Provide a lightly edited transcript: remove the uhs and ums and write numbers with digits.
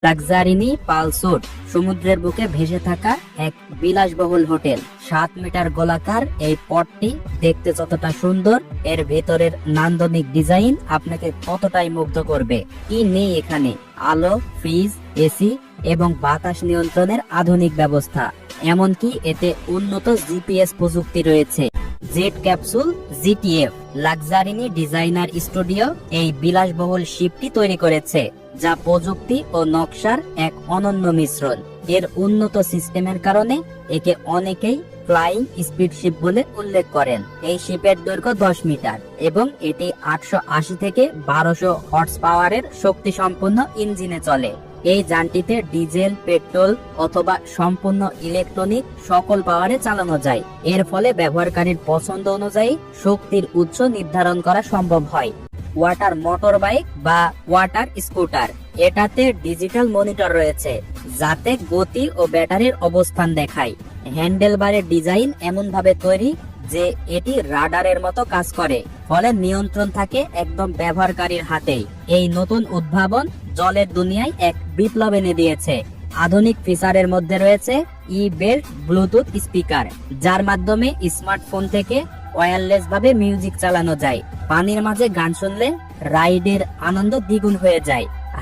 লাক্সারিনি পালসোট সমুদ্রের বুকে ভেসে থাকা এক বিলাসবহুল হোটেল। 7 মিটার গোলাকার এই পথটি দেখতে যতটা সুন্দর, এর ভেতরের নান্দনিক ডিজাইন আপনাকে ততটাই মুগ্ধ করবে। কি নেই এখানে? আলো, ফ্রিজ, এসি এবং বাতাস নিয়ন্ত্রণের আধুনিক ব্যবস্থা। এমনকি এতে উন্নত জিপিএস প্রযুক্তি রয়েছে। জেট ক্যাপসুল জিটিএফ লাক্সারিনি ডিজাইনার স্টুডিও এই বিলাসবহুল শিপটি তৈরি করেছে, যা প্রযুক্তি ও নকশার এক অনন্য মিশ্রণ। এর উন্নত সিস্টেমের কারণে একে অনেকেই ফ্লাইং স্পিড শিপ বলে উল্লেখ করেন। এই শিপের দৈর্ঘ্য 10 মিটার এবং এটি 880 থেকে 1200 হর্স পাওয়ারের শক্তি সম্পন্ন ইঞ্জিনে চলে। এই যানটিতে ডিজেল, পেট্রোল অথবা সম্পূর্ণ ইলেকট্রনিক সকল পাওয়ারে চালানো যায়। এর ফলে ব্যবহারকারীর পছন্দ অনুযায়ী শক্তির উৎস নির্ধারণ করা সম্ভব হয়। ওয়াটার মোটর বাইক বা ওয়াটার স্কুটার, এটাতে ডিজিটাল মনিটর রয়েছে যাতে গতি ও ব্যাটারির অবস্থান দেখায়। হ্যান্ডেলবারের ডিজাইন এমন ভাবে তৈরি যে এটি রাডারের মতো কাজ করে, ফলে নিয়ন্ত্রণ থাকে একদম ব্যবহারকারীর হাতেই। এই নতুন উদ্ভাবন জলের দুনিয়ায় এক বিপ্লব এনে দিয়েছে। আধুনিক ফিচারের মধ্যে রয়েছে ই-বেল্ট ব্লুটুথ স্পিকার, যার মাধ্যমে স্মার্টফোন থেকে ওয়্যারলেস ভাবে মিউজিক চালানো যায়। পানির মাঝে গান শুনলে রাইডের আনন্দ দ্বিগুণ হয়ে যায়।